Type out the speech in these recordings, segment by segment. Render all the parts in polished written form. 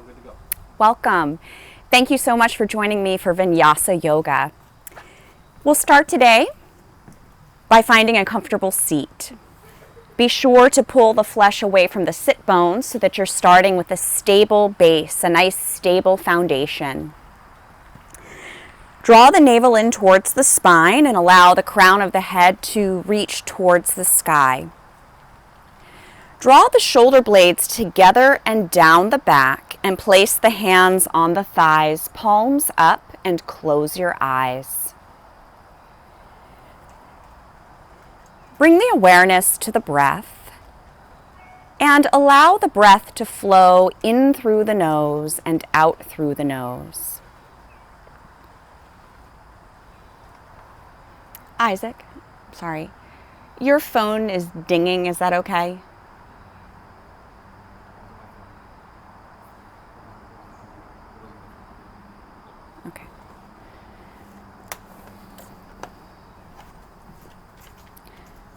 good to go. Welcome. Thank you so much for joining me for Vinyasa Yoga. We'll start today by finding a comfortable seat. Be sure to pull the flesh away from the sit bones so that you're starting with a stable base, a nice stable foundation. Draw the navel in towards the spine and allow the crown of the head to reach towards the sky. Draw the shoulder blades together and down the back and place the hands on the thighs, palms up, and close your eyes. Bring the awareness to the breath and allow the breath to flow in through the nose and out through the nose. Isaac, sorry, your phone is dinging, is that okay? Okay.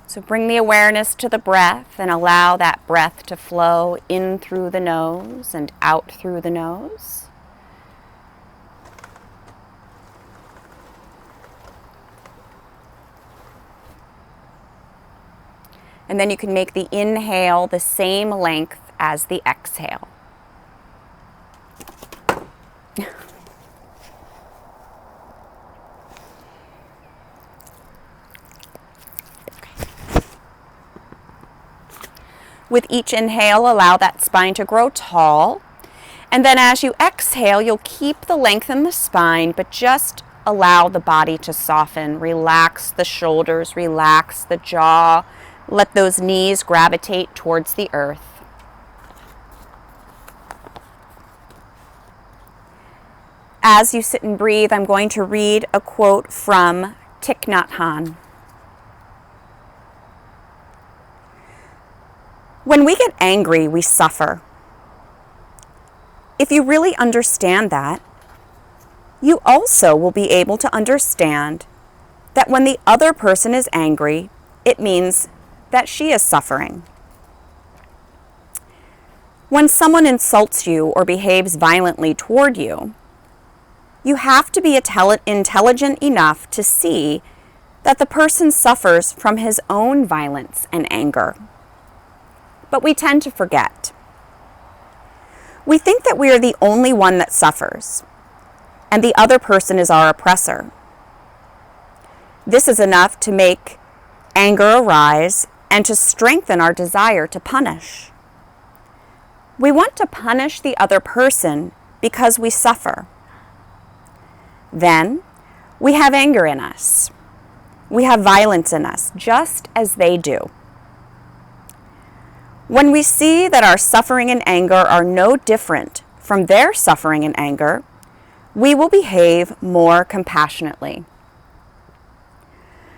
So bring the awareness to the breath and allow that breath to flow in through the nose and out through the nose. And then you can make the inhale the same length as the exhale. With each inhale, allow that spine to grow tall. And then as you exhale, you'll keep the length in the spine, but just allow the body to soften. Relax the shoulders, relax the jaw. Let those knees gravitate towards the earth. As you sit and breathe, I'm going to read a quote from Thich Nhat Hanh. When we get angry, we suffer. If you really understand that, you also will be able to understand that when the other person is angry, it means that she is suffering. When someone insults you or behaves violently toward you, you have to be intelligent enough to see that the person suffers from his own violence and anger. But we tend to forget. We think that we are the only one that suffers, and the other person is our oppressor. This is enough to make anger arise and to strengthen our desire to punish. We want to punish the other person because we suffer. Then we have anger in us. We have violence in us, just as they do. When we see that our suffering and anger are no different from their suffering and anger, we will behave more compassionately.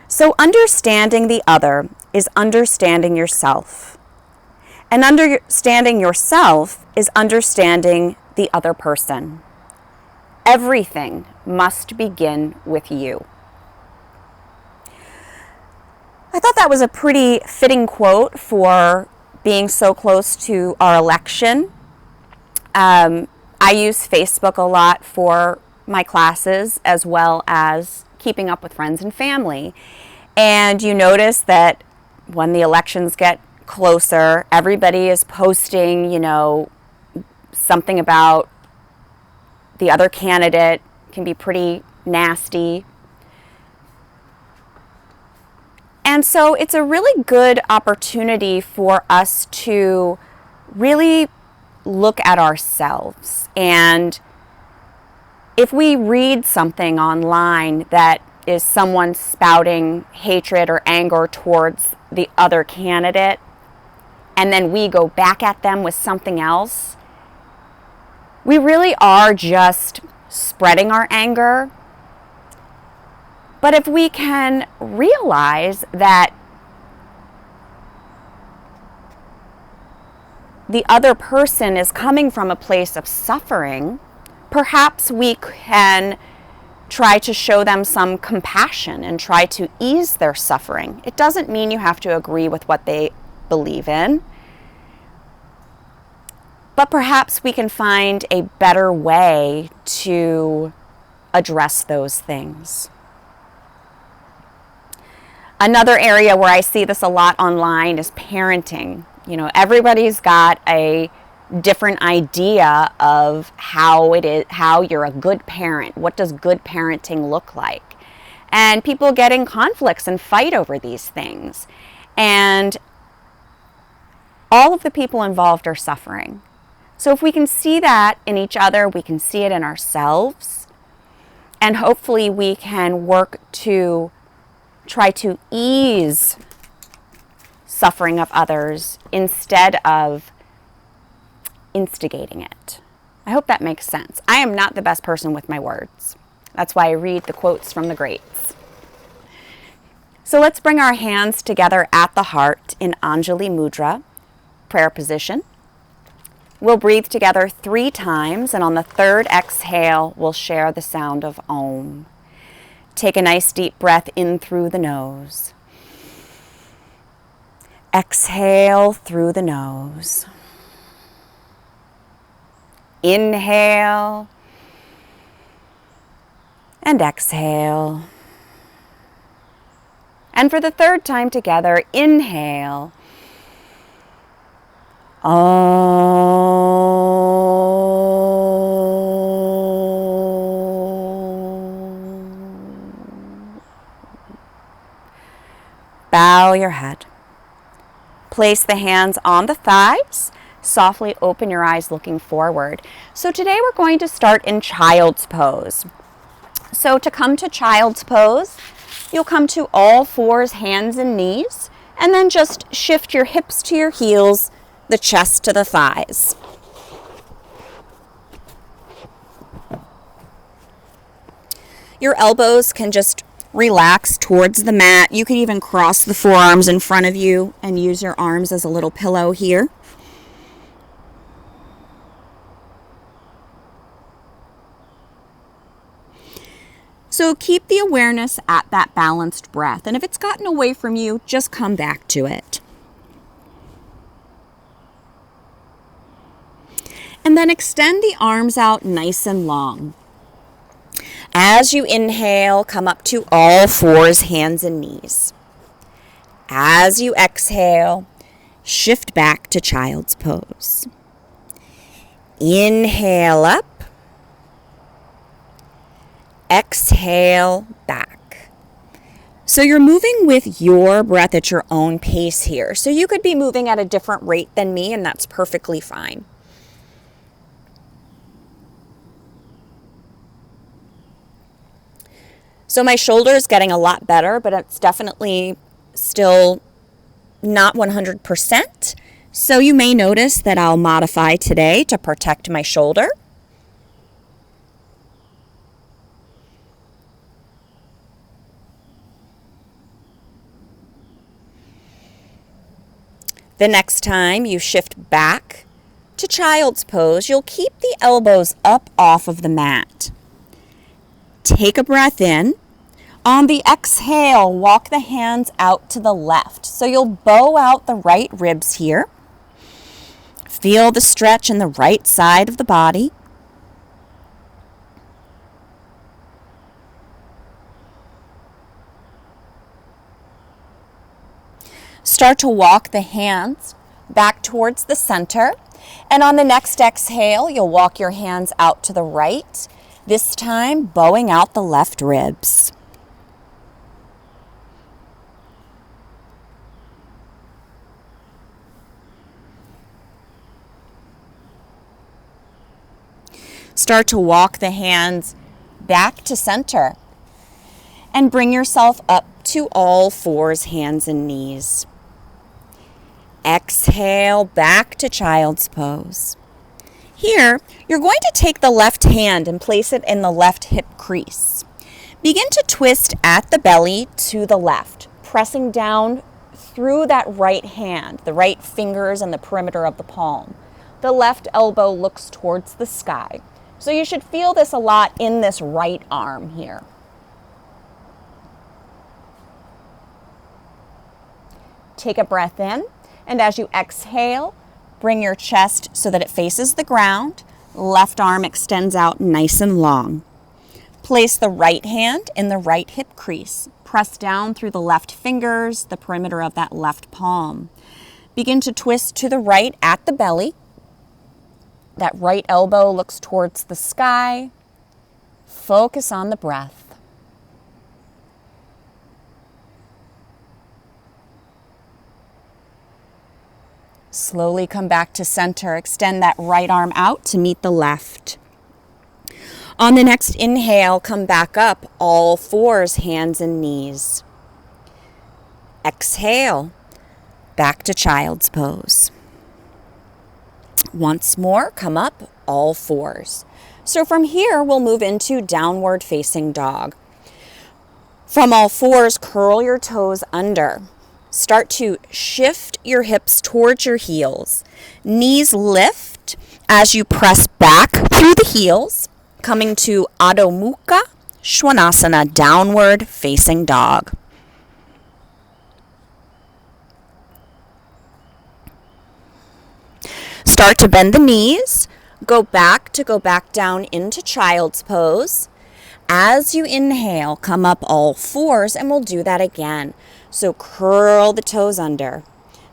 So understanding the other is understanding yourself. And understanding yourself is understanding the other person. Everything must begin with you. I thought that was a pretty fitting quote for being so close to our election. I use Facebook a lot for my classes as well as keeping up with friends and family. And you notice that when the elections get closer, everybody is posting, something about the other candidate. Can be pretty nasty. And so it's a really good opportunity for us to really look at ourselves. And if we read something online that is someone spouting hatred or anger towards the other candidate, and then we go back at them with something else, we really are just spreading our anger. But if we can realize that the other person is coming from a place of suffering, perhaps we can try to show them some compassion and try to ease their suffering. It doesn't mean you have to agree with what they believe in. But perhaps we can find a better way to address those things. Another area where I see this a lot online is parenting. You know, everybody's got a different idea of how you're a good parent. What does good parenting look like? And people get in conflicts and fight over these things. And all of the people involved are suffering. So if we can see that in each other, we can see it in ourselves. And hopefully we can work to try to ease suffering of others instead of instigating it. I hope that makes sense. I am not the best person with my words. That's why I read the quotes from the greats. So let's bring our hands together at the heart in Anjali Mudra, prayer position. We'll breathe together 3 times, and on the 3rd exhale, we'll share the sound of Om. Take a nice deep breath in through the nose. Exhale through the nose. Inhale and exhale. And for the 3rd time together, inhale. Bow your head. Place the hands on the thighs. Softly open your eyes looking forward. So today we're going to start in child's pose. So to come to child's pose, you'll come to all 4s, hands and knees, and then just shift your hips to your heels, the chest to the thighs. Your elbows can just relax towards the mat. You could even cross the forearms in front of you and use your arms as a little pillow here. So keep the awareness at that balanced breath. And if it's gotten away from you, just come back to it. And then extend the arms out nice and long. As you inhale, come up to all 4s, hands and knees. As you exhale, shift back to child's pose. Inhale up. Exhale back. So you're moving with your breath at your own pace here. So you could be moving at a different rate than me, and that's perfectly fine. So my shoulder is getting a lot better, but it's definitely still not 100%. So you may notice that I'll modify today to protect my shoulder. The next time you shift back to child's pose, you'll keep the elbows up off of the mat. Take a breath in. On the exhale, walk the hands out to the left. So you'll bow out the right ribs here. Feel the stretch in the right side of the body. Start to walk the hands back towards the center. And on the next exhale, you'll walk your hands out to the right. This time, bowing out the left ribs. Start to walk the hands back to center. And bring yourself up to all 4s, hands and knees. Exhale back to child's pose. Here, you're going to take the left hand and place it in the left hip crease. Begin to twist at the belly to the left, pressing down through that right hand, the right fingers and the perimeter of the palm. The left elbow looks towards the sky. So you should feel this a lot in this right arm here. Take a breath in, and as you exhale, Bring your chest so that it faces the ground. Left arm extends out nice and long. Place the right hand in the right hip crease. Press down through the left fingers, the perimeter of that left palm. Begin to twist to the right at the belly. That right elbow looks towards the sky. Focus on the breath. Slowly come back to center. Extend that right arm out to meet the left. On the next inhale, come back up, all fours, hands and knees. Exhale, back to child's pose. Once more, come up, all fours. So from here, we'll move into downward facing dog. From all fours, curl your toes under. Start to shift your hips towards your heels. Knees lift as you press back through the heels, coming to Adho Mukha Svanasana, downward facing dog. Start to bend the knees. Go back down into child's pose. As you inhale, come up all fours, and we'll do that again. So curl the toes under.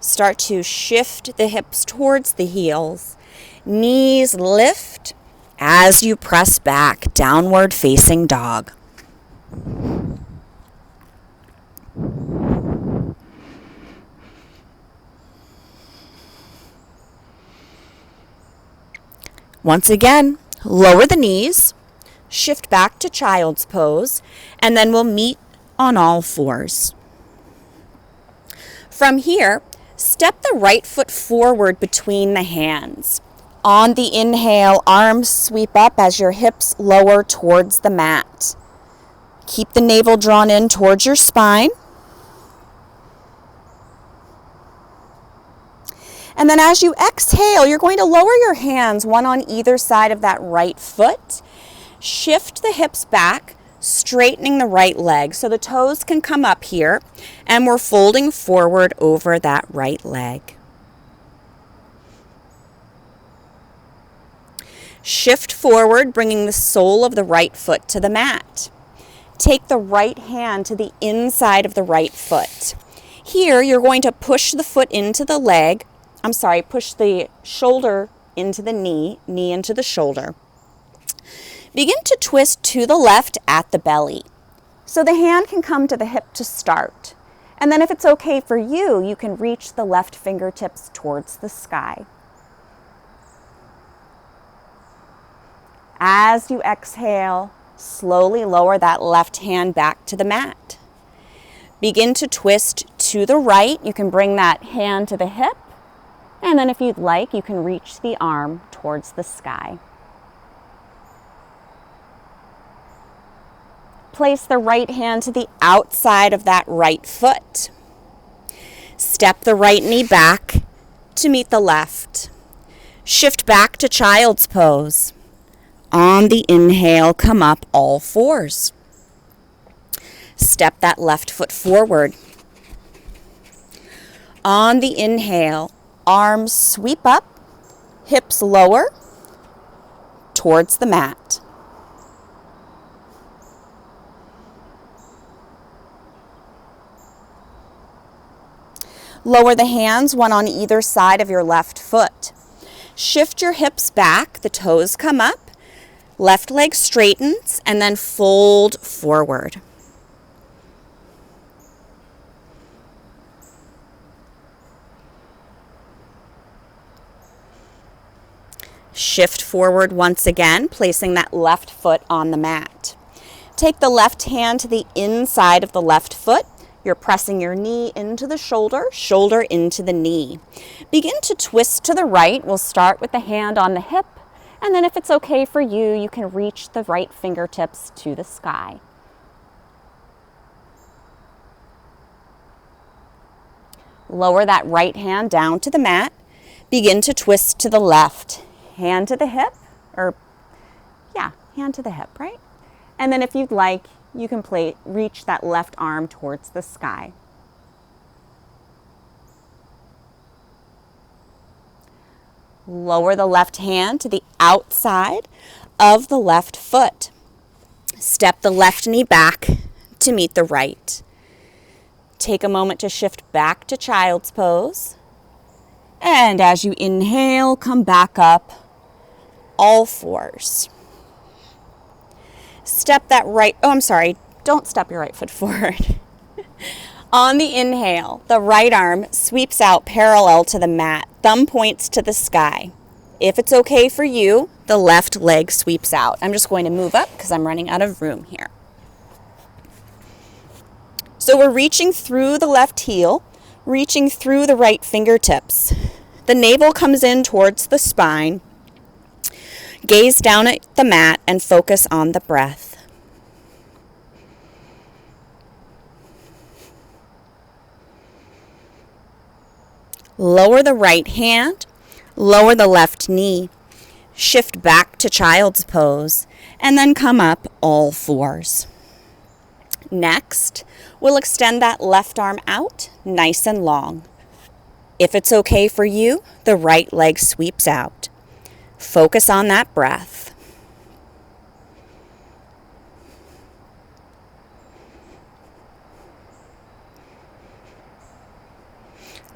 Start to shift the hips towards the heels. Knees lift as you press back, downward facing dog. Once again, lower the knees, shift back to child's pose, and then we'll meet on all fours. From here, step the right foot forward between the hands. On the inhale, arms sweep up as your hips lower towards the mat. Keep the navel drawn in towards your spine. And then as you exhale, you're going to lower your hands, one on either side of that right foot. Shift the hips back, straightening the right leg so the toes can come up here, and we're folding forward over that right leg. Shift forward, bringing the sole of the right foot to the mat. Take the right hand to the inside of the right foot. Here, you're going to push the foot into the leg. Push the shoulder into the knee into the shoulder. Begin to twist to the left at the belly. So the hand can come to the hip to start. And then if it's okay for you, you can reach the left fingertips towards the sky. As you exhale, slowly lower that left hand back to the mat. Begin to twist to the right. You can bring that hand to the hip. And then if you'd like, you can reach the arm towards the sky. Place the right hand to the outside of that right foot. Step the right knee back to meet the left. Shift back to child's pose. On the inhale, come up all fours. Step that left foot forward. On the inhale, arms sweep up, hips lower towards the mat. Lower the hands, one on either side of your left foot. Shift your hips back, the toes come up, left leg straightens, and then fold forward. Shift forward once again, placing that left foot on the mat. Take the left hand to the inside of the left foot. You're pressing your knee into the shoulder, shoulder into the knee. Begin to twist to the right. We'll start with the hand on the hip, and then if it's okay for you, you can reach the right fingertips to the sky. Lower that right hand down to the mat. Begin to twist to the left. Hand to the hip, hand to the hip, right? And then if you'd like, you can reach that left arm towards the sky. Lower the left hand to the outside of the left foot. Step the left knee back to meet the right. Take a moment to shift back to child's pose. And as you inhale, come back up, all fours. Don't step your right foot forward. On the inhale, the right arm sweeps out parallel to the mat. Thumb points to the sky. If it's okay for you, the left leg sweeps out. I'm just going to move up because I'm running out of room here. So we're reaching through the left heel, reaching through the right fingertips. The navel comes in towards the spine. Gaze down at the mat and focus on the breath. Lower the right hand, lower the left knee, shift back to child's pose, and then come up all fours. Next, we'll extend that left arm out nice and long. If it's okay for you, the right leg sweeps out. Focus on that breath.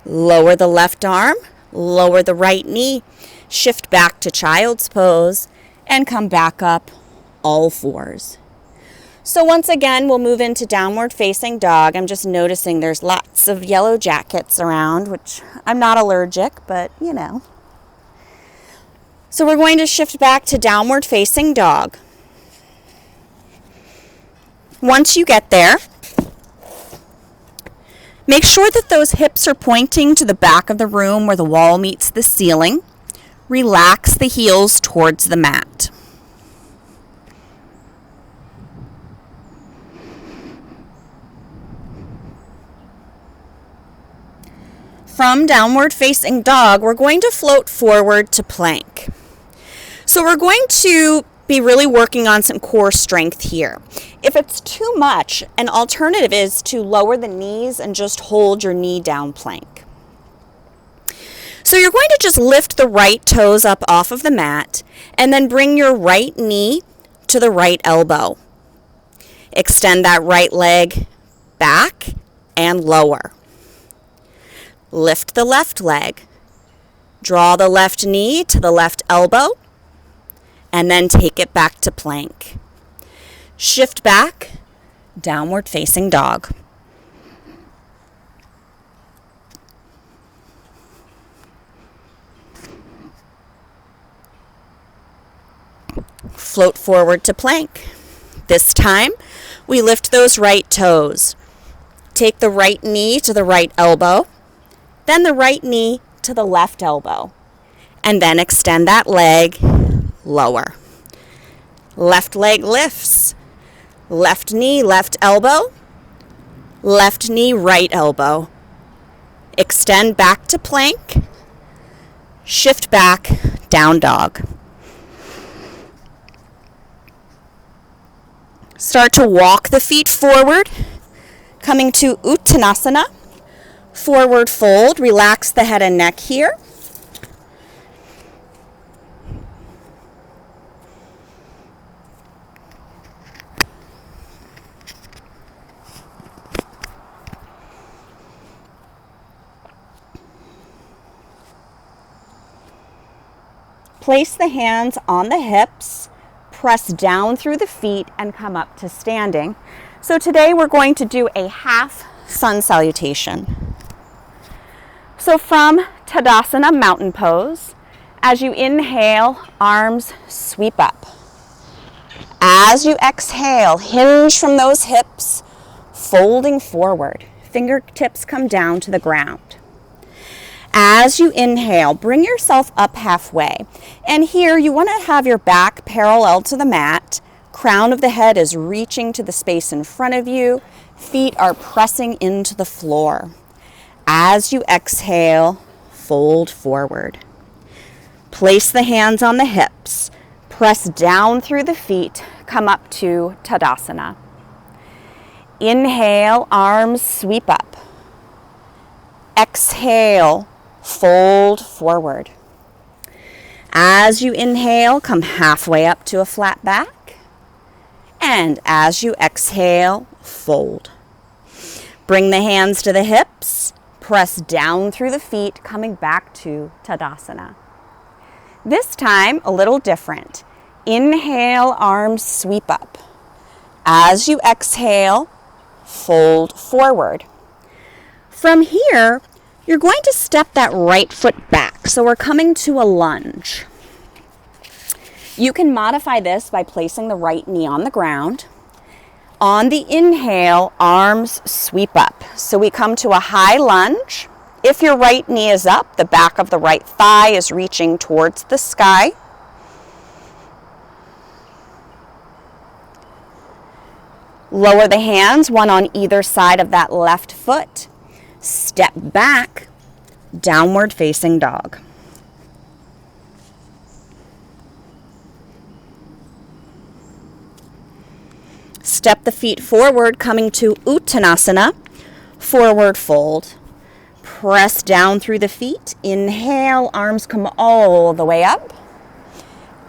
Lower the left arm, lower the right knee, shift back to child's pose, and come back up all fours. So once again, we'll move into downward facing dog. I'm just noticing there's lots of yellow jackets around, which I'm not allergic, but you know. So we're going to shift back to downward facing dog. Once you get there, make sure that those hips are pointing to the back of the room where the wall meets the ceiling. Relax the heels towards the mat. From downward facing dog, we're going to float forward to plank. So we're going to be really working on some core strength here. If it's too much, an alternative is to lower the knees and just hold your knee down plank. So you're going to just lift the right toes up off of the mat and then bring your right knee to the right elbow. Extend that right leg back and lower. Lift the left leg. Draw the left knee to the left elbow and then take it back to plank. Shift back, downward facing dog. Float forward to plank. This time, we lift those right toes. Take the right knee to the right elbow, then the right knee to the left elbow, and then extend that leg lower. Left leg lifts. Left knee, left elbow. Left knee, right elbow. Extend back to plank. Shift back, down dog. Start to walk the feet forward, coming to Uttanasana. Forward fold, relax the head and neck here. Place the hands on the hips, press down through the feet, and come up to standing. So today we're going to do a half sun salutation. So from Tadasana, mountain pose, as you inhale, arms sweep up. As you exhale, hinge from those hips, folding forward. Fingertips come down to the ground. As you inhale, bring yourself up halfway. And here you want to have your back parallel to the mat. Crown of the head is reaching to the space in front of you. Feet are pressing into the floor. As you exhale, fold forward. Place the hands on the hips. Press down through the feet. Come up to Tadasana. Inhale, arms sweep up. Exhale, fold forward. As you inhale, come halfway up to a flat back. And as you exhale, fold. Bring the hands to the hips. Press down through the feet, coming back to Tadasana. This time, a little different. Inhale, arms sweep up. As you exhale, fold forward. From here, you're going to step that right foot back. So we're coming to a lunge. You can modify this by placing the right knee on the ground. On the inhale, arms sweep up. So we come to a high lunge. If your right knee is up, the back of the right thigh is reaching towards the sky. Lower the hands, one on either side of that left foot. Step back, downward facing dog. Step the feet forward, coming to Uttanasana, forward fold. Press down through the feet. Inhale, arms come all the way up.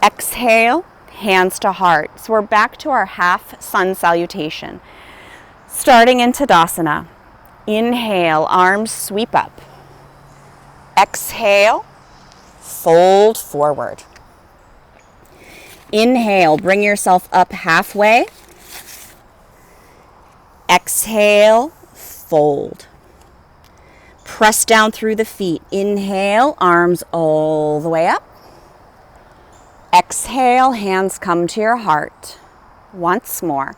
Exhale, hands to heart. So we're back to our half sun salutation. Starting in Tadasana. Inhale, arms sweep up. Exhale, fold forward. Inhale, bring yourself up halfway. Exhale, fold. Press down through the feet. Inhale, arms all the way up. Exhale, hands come to your heart. Once more.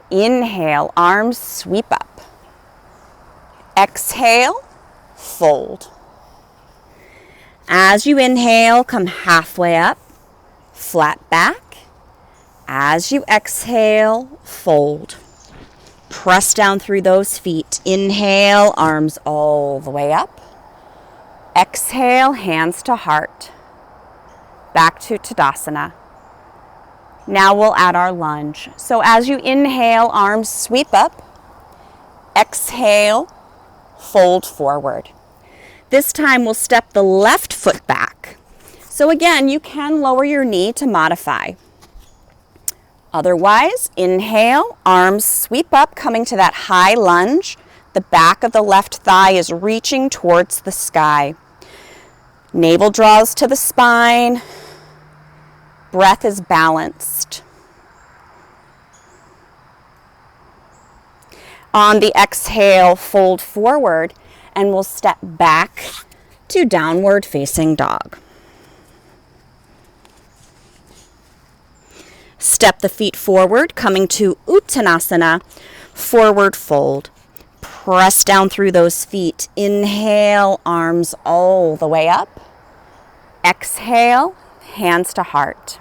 Inhale, arms sweep up. Exhale, fold. As you inhale, come halfway up, flat back. As you exhale, fold. Press down through those feet. Inhale, arms all the way up. Exhale, hands to heart. Back to Tadasana. Now we'll add our lunge. So as you inhale, arms sweep up. Exhale, fold forward. This time we'll step the left foot back. So again, you can lower your knee to modify. Otherwise, inhale, arms sweep up, coming to that high lunge. The back of the left thigh is reaching towards the sky. Navel draws to the spine. Breath is balanced. On the exhale, fold forward, and we'll step back to downward facing dog. Step the feet forward, coming to Uttanasana, forward fold. Press down through those feet. Inhale, arms all the way up. Exhale, hands to heart.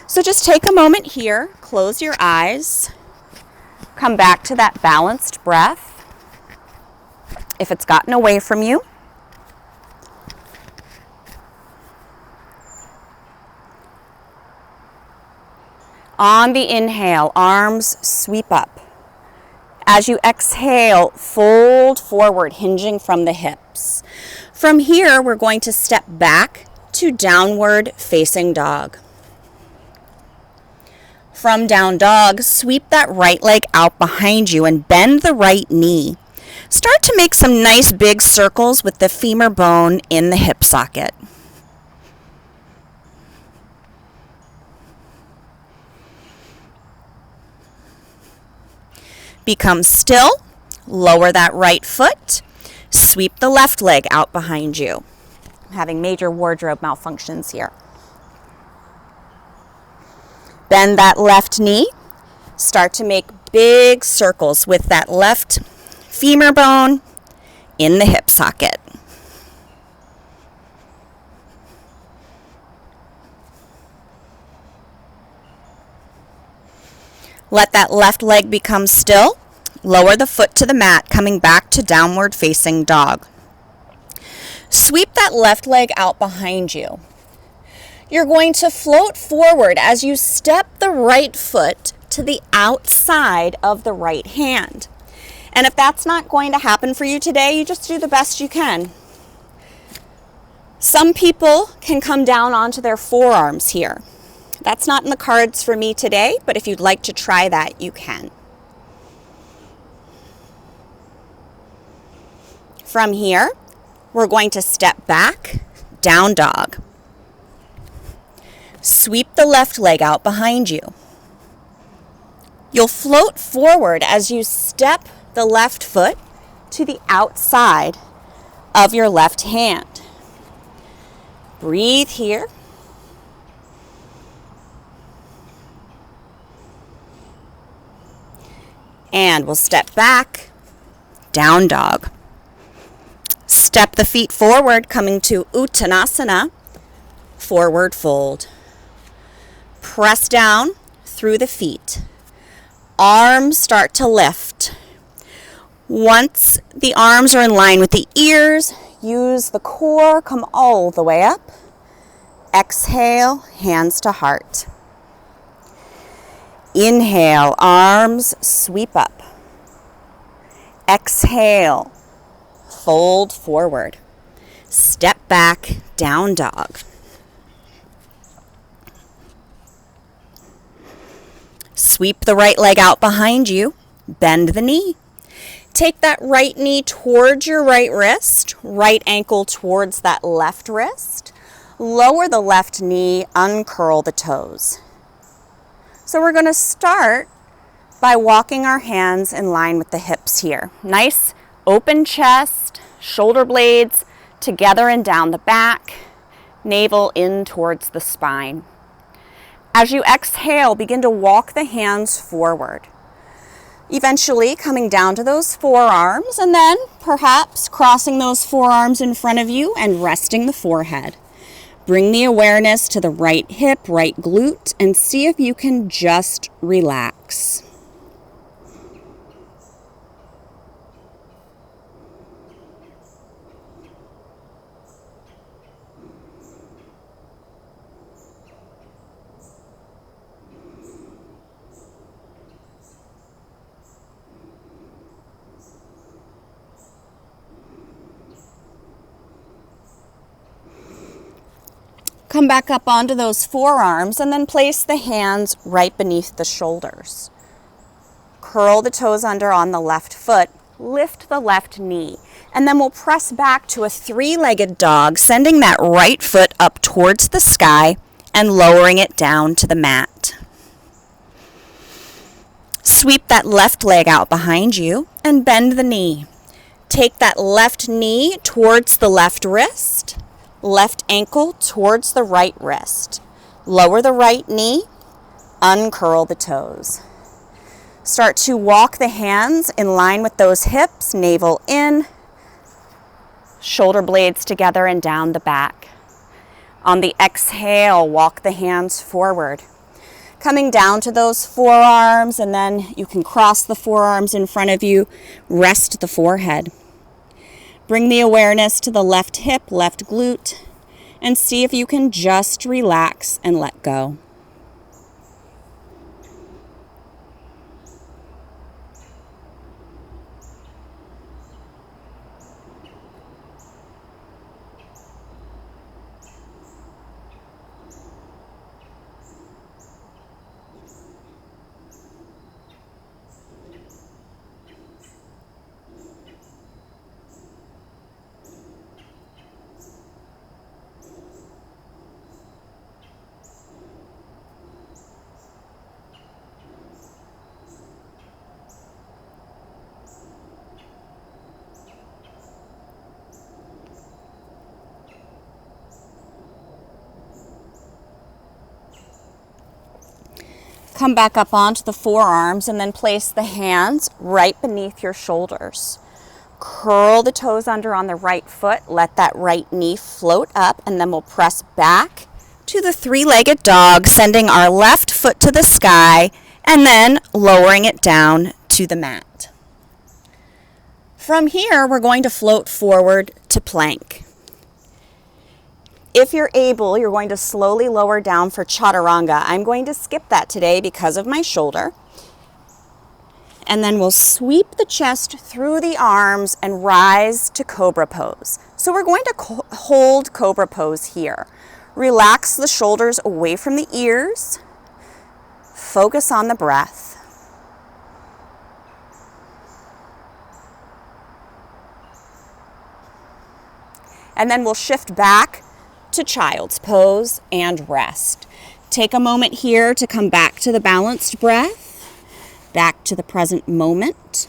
So just take a moment here, close your eyes, come back to that balanced breath. If it's gotten away from you, on the inhale, arms sweep up. As you exhale, fold forward, hinging from the hips. From here, we're going to step back to downward facing dog. From down dog, sweep that right leg out behind you and bend the right knee. Start to make some nice big circles with the femur bone in the hip socket. Become still, lower that right foot, sweep the left leg out behind you. I'm having major wardrobe malfunctions here. Bend that left knee, start to make big circles with that left femur bone in the hip socket. Let that left leg become still. Lower the foot to the mat, coming back to downward facing dog. Sweep that left leg out behind you. You're going to float forward as you step the right foot to the outside of the right hand. And if that's not going to happen for you today, you just do the best you can. Some people can come down onto their forearms here. That's not in the cards for me today, but if you'd like to try that, you can. From here, we're going to step back, down dog. Sweep the left leg out behind you. You'll float forward as you step the left foot to the outside of your left hand. Breathe here. And we'll step back, down dog. Step the feet forward, coming to Uttanasana, forward fold. Press down through the feet. Arms start to lift. Once the arms are in line with the ears, use the core, come all the way up. Exhale, hands to heart. Inhale, arms sweep up. Exhale, fold forward. Step back, down dog. Sweep the right leg out behind you. Bend the knee. Take that right knee towards your right wrist, right ankle towards that left wrist. Lower the left knee, uncurl the toes. So we're going to start by walking our hands in line with the hips here. Nice open chest, shoulder blades together and down the back, navel in towards the spine. As you exhale, begin to walk the hands forward. Eventually coming down to those forearms and then perhaps crossing those forearms in front of you and resting the forehead. Bring the awareness to the right hip, right glute, and see if you can just relax. Come back up onto those forearms and then place the hands right beneath the shoulders. Curl the toes under on the left foot, lift the left knee, and then we'll press back to a three-legged dog, sending that right foot up towards the sky and lowering it down to the mat. Sweep that left leg out behind you and bend the knee. Take that left knee towards the left wrist, left ankle towards the right wrist. Lower the right knee, uncurl the toes. Start to walk the hands in line with those hips, navel in, shoulder blades together and down the back. On the exhale, walk the hands forward. Coming down to those forearms, and then you can cross the forearms in front of you, rest the forehead. Bring the awareness to the left hip, left glute, and see if you can just relax and let go. Come back up onto the forearms and then place the hands right beneath your shoulders. Curl the toes under on the right foot. Let that right knee float up, and then we'll press back to the three-legged dog, sending our left foot to the sky and then lowering it down to the mat. From here, we're going to float forward to plank. If you're able, you're going to slowly lower down for Chaturanga. I'm going to skip that today because of my shoulder. And then we'll sweep the chest through the arms and rise to Cobra pose. So we're going to hold Cobra pose here. Relax the shoulders away from the ears. Focus on the breath. And then we'll shift back to child's pose and rest. Take a moment here to come back to the balanced breath, back to the present moment.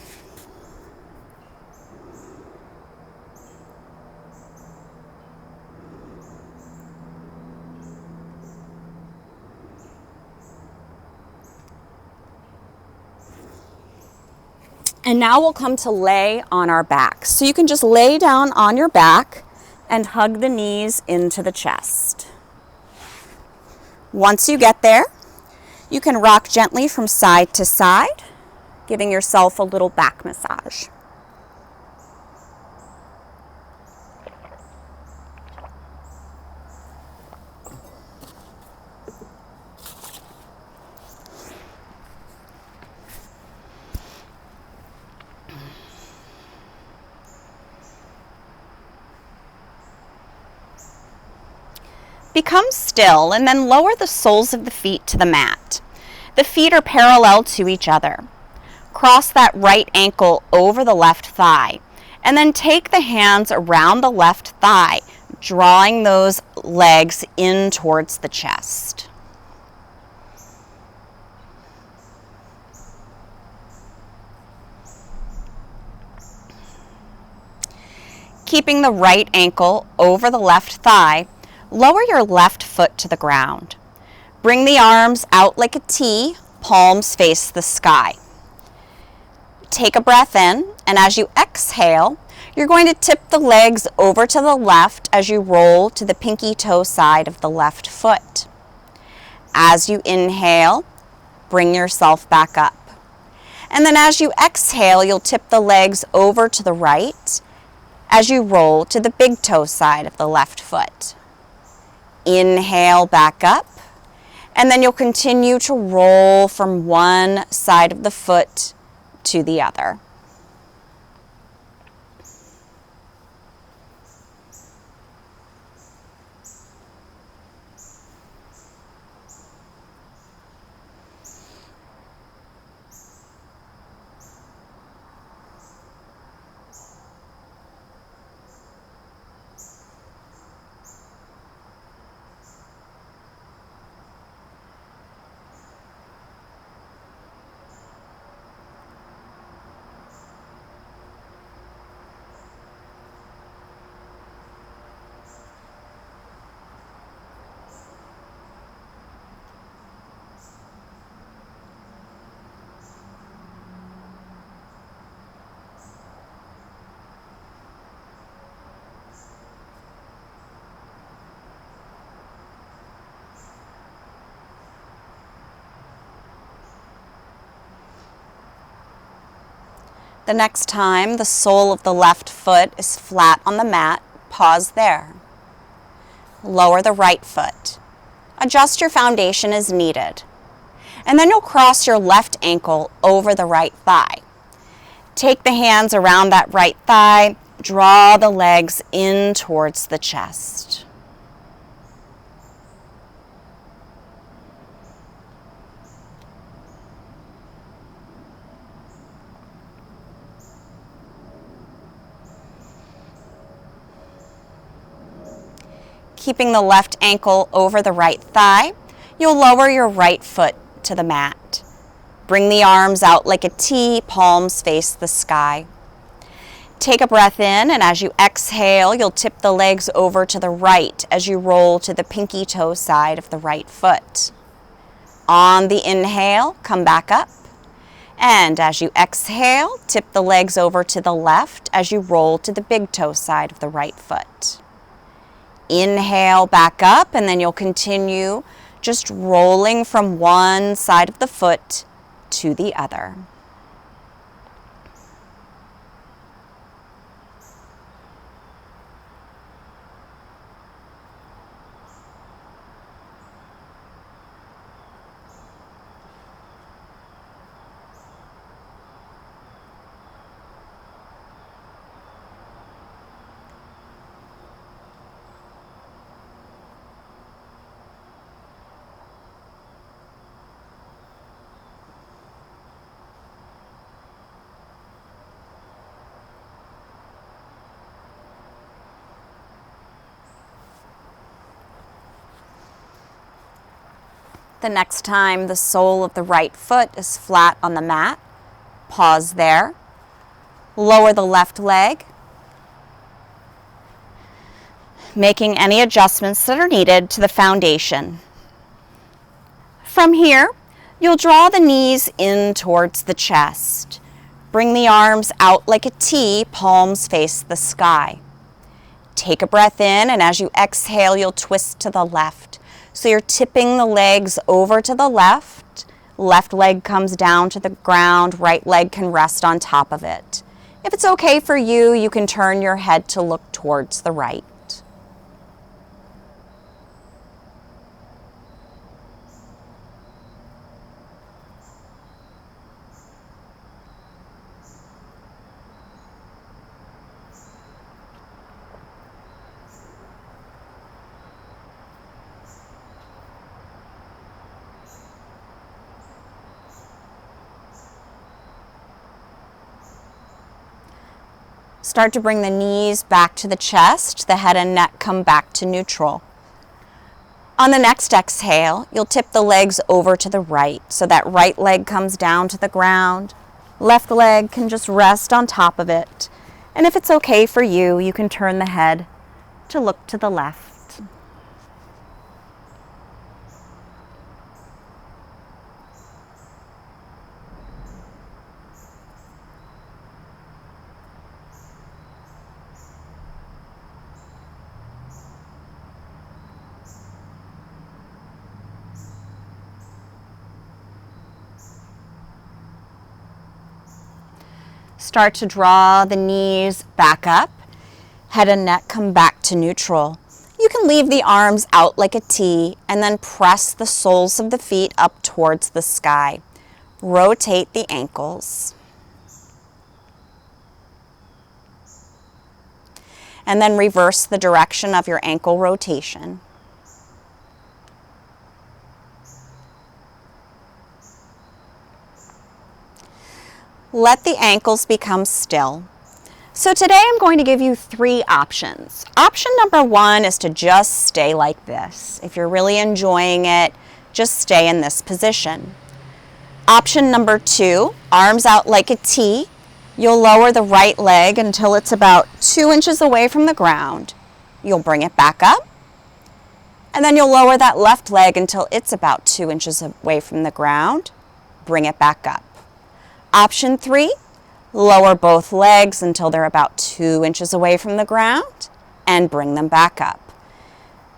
And now we'll come to lay on our back. So you can just lay down on your back and hug the knees into the chest. Once you get there, you can rock gently from side to side, giving yourself a little back massage. Become still and then lower the soles of the feet to the mat. The feet are parallel to each other. Cross that right ankle over the left thigh and then take the hands around the left thigh, drawing those legs in towards the chest. Keeping the right ankle over the left thigh, lower your left foot to the ground. Bring the arms out like a T, palms face the sky. Take a breath in, and as you exhale, you're going to tip the legs over to the left as you roll to the pinky toe side of the left foot. As you inhale, bring yourself back up. And then as you exhale, you'll tip the legs over to the right as you roll to the big toe side of the left foot. Inhale back up, and then you'll continue to roll from one side of the foot to the other. The next time the sole of the left foot is flat on the mat, pause there. Lower the right foot. Adjust your foundation as needed. And then you'll cross your left ankle over the right thigh. Take the hands around that right thigh, draw the legs in towards the chest. Keeping the left ankle over the right thigh, you'll lower your right foot to the mat. Bring the arms out like a T, palms face the sky. Take a breath in, and as you exhale, you'll tip the legs over to the right as you roll to the pinky toe side of the right foot. On the inhale, come back up. And as you exhale, tip the legs over to the left as you roll to the big toe side of the right foot. Inhale back up, and then you'll continue just rolling from one side of the foot to the other. The next time the sole of the right foot is flat on the mat, pause there. Lower the left leg, making any adjustments that are needed to the foundation. From here, you'll draw the knees in towards the chest. Bring the arms out like a T, palms face the sky. Take a breath in, and as you exhale, you'll twist to the left. So you're tipping the legs over to the left. Left leg comes down to the ground, right leg can rest on top of it. If it's okay for you, you can turn your head to look towards the right. Start to bring the knees back to the chest, the head and neck come back to neutral. On the next exhale, you'll tip the legs over to the right, so that right leg comes down to the ground. Left leg can just rest on top of it. And if it's okay for you, you can turn the head to look to the left. Start to draw the knees back up. Head and neck come back to neutral. You can leave the arms out like a T and then press the soles of the feet up towards the sky. Rotate the ankles. And then reverse the direction of your ankle rotation. Let the ankles become still. So today I'm going to give you 3 options. Option number 1 is to just stay like this. If you're really enjoying it, just stay in this position. Option number 2, arms out like a T. You'll lower the right leg until it's about 2 inches away from the ground. You'll bring it back up. And then you'll lower that left leg until it's about 2 inches away from the ground. Bring it back up. Option 3, lower both legs until they're about 2 inches away from the ground and bring them back up.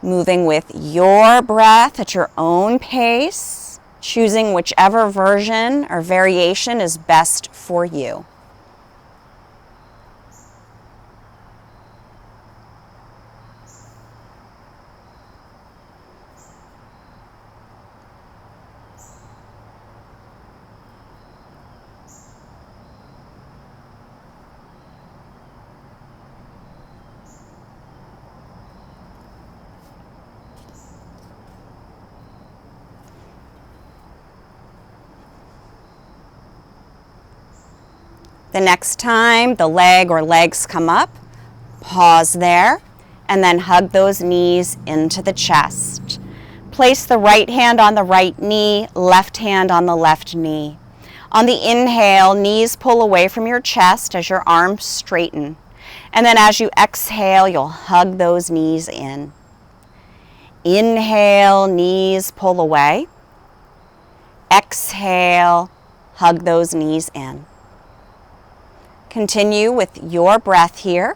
Moving with your breath at your own pace, choosing whichever version or variation is best for you. The next time the leg or legs come up, pause there, and then hug those knees into the chest. Place the right hand on the right knee, left hand on the left knee. On the inhale, knees pull away from your chest as your arms straighten. And then as you exhale, you'll hug those knees in. Inhale, knees pull away. Exhale, hug those knees in. Continue with your breath here.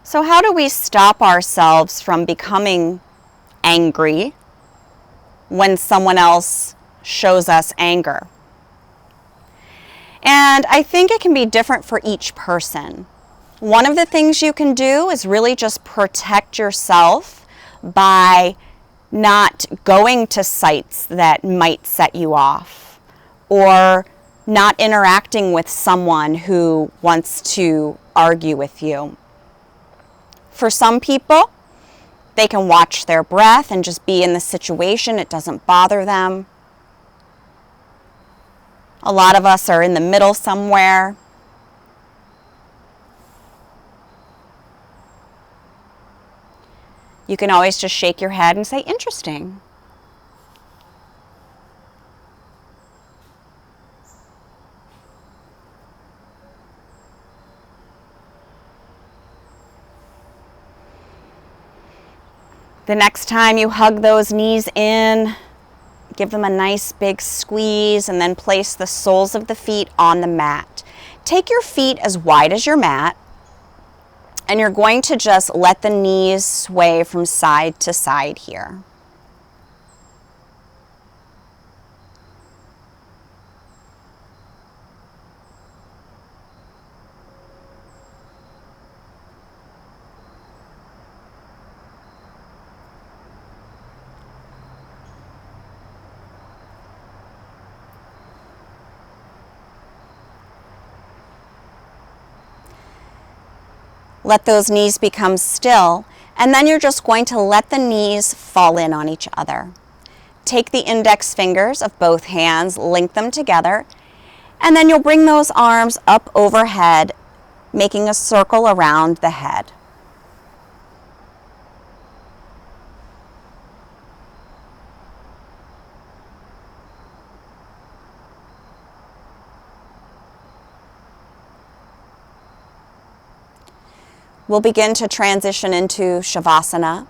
So how do we stop ourselves from becoming angry when someone else shows us anger? And I think it can be different for each person. One of the things you can do is really just protect yourself by not going to sites that might set you off, or not interacting with someone who wants to argue with you. For some people, They can watch their breath and just be in the situation. It doesn't bother them. A lot of us are in the middle somewhere. You can always just shake your head and say, interesting. The next time you hug those knees in, give them a nice big squeeze and then place the soles of the feet on the mat. Take your feet as wide as your mat, and you're going to just let the knees sway from side to side here. Let those knees become still, and then you're just going to let the knees fall in on each other. Take the index fingers of both hands, link them together, and then you'll bring those arms up overhead, making a circle around the head. We'll begin to transition into Shavasana.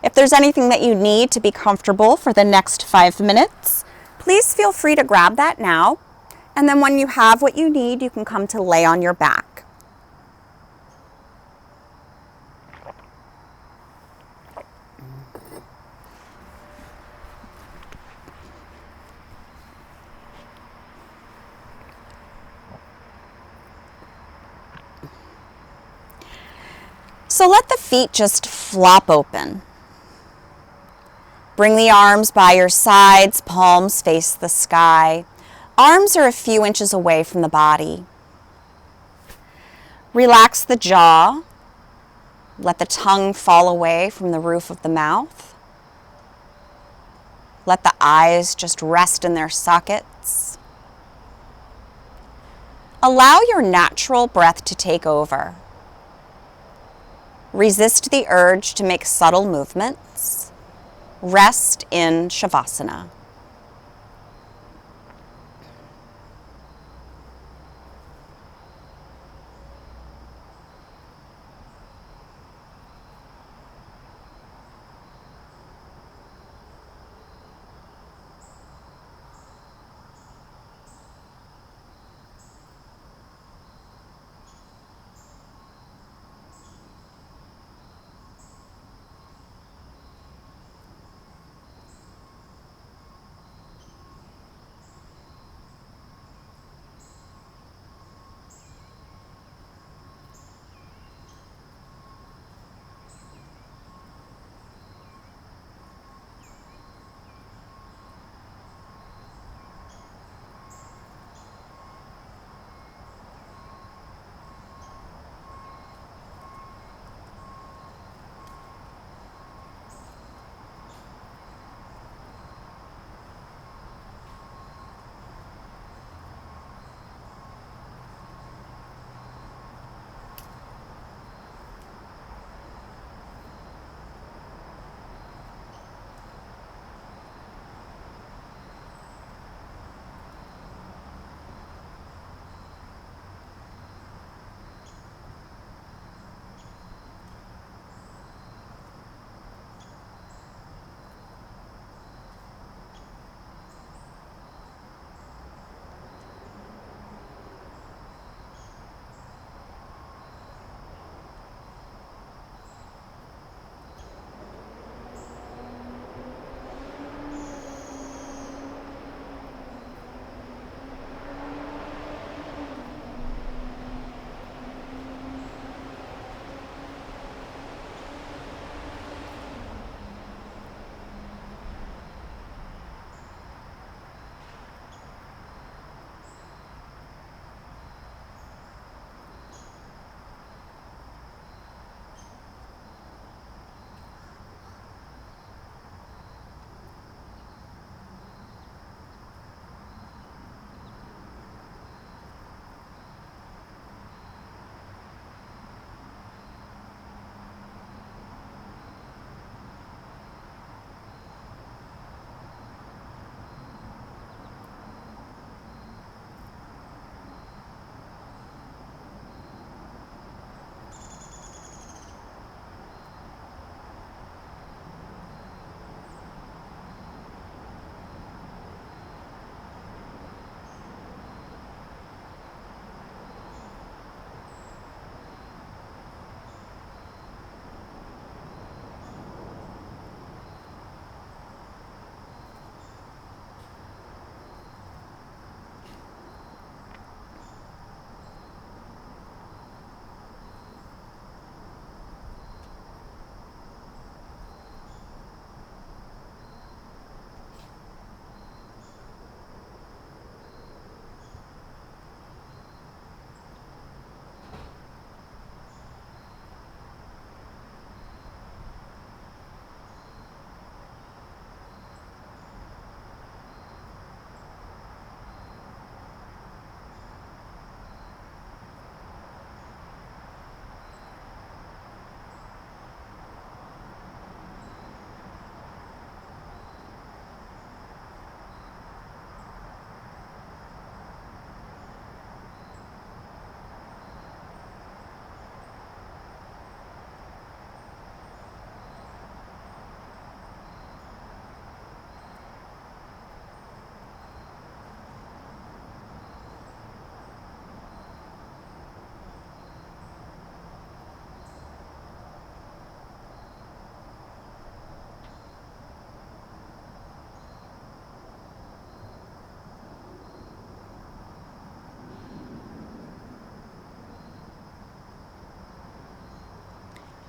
If there's anything that you need to be comfortable for the next 5 minutes, please feel free to grab that now. And then when you have what you need, you can come to lay on your back. So let the feet just flop open. Bring the arms by your sides, palms face the sky. Arms are a few inches away from the body. Relax the jaw. Let the tongue fall away from the roof of the mouth. Let the eyes just rest in their sockets. Allow your natural breath to take over. Resist the urge to make subtle movements. Rest in Shavasana.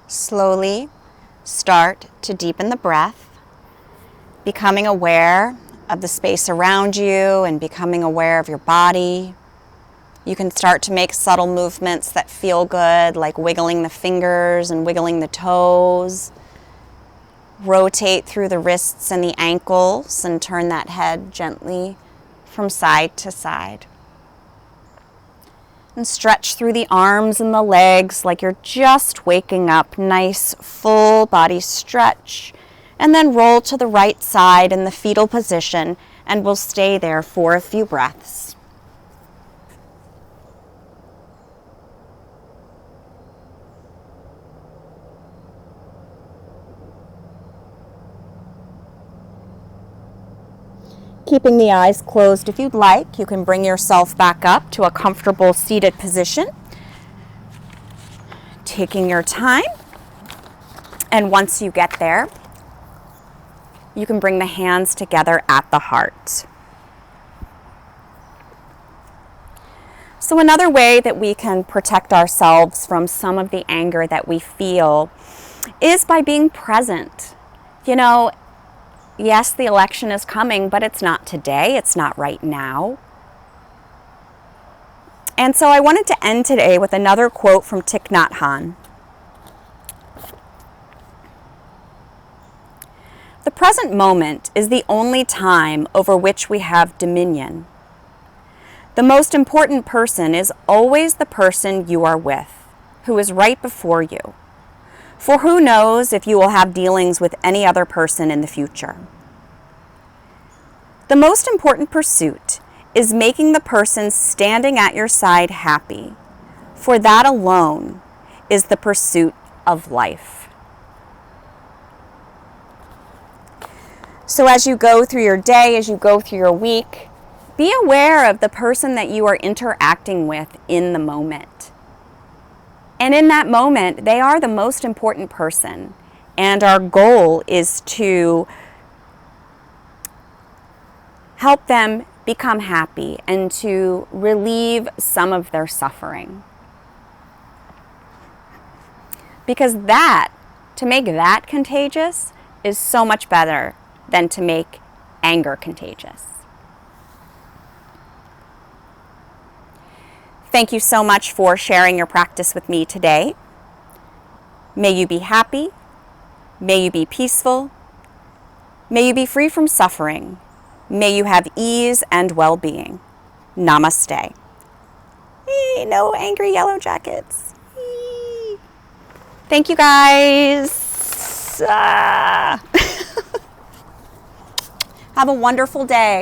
Slowly start to deepen the breath, becoming aware of the space around you and becoming aware of your body. You can start to make subtle movements that feel good, like wiggling the fingers and wiggling the toes. Rotate through the wrists and the ankles and turn that head gently from side to side. And stretch through the arms and the legs like you're just waking up. Nice full body stretch. And then roll to the right side in the fetal position, and we'll stay there for a few breaths. Keeping the eyes closed if you'd like, you can bring yourself back up to a comfortable seated position. Taking your time, and once you get there, you can bring the hands together at the heart. So another way that we can protect ourselves from some of the anger that we feel is by being present. You know, yes, the election is coming, but it's not today. It's not right now. And so I wanted to end today with another quote from Thich Nhat Hanh. The present moment is the only time over which we have dominion. The most important person is always the person you are with, who is right before you. For who knows if you will have dealings with any other person in the future. The most important pursuit is making the person standing at your side happy, for that alone is the pursuit of life. So as you go through your day, as you go through your week, be aware of the person that you are interacting with in the moment. And in that moment, they are the most important person. And our goal is to help them become happy and to relieve some of their suffering. Because to make that contagious is so much better than to make anger contagious. Thank you so much for sharing your practice with me today. May you be happy. May you be peaceful. May you be free from suffering. May you have ease and well-being. Namaste. No angry yellow jackets. Thank you guys. Have a wonderful day.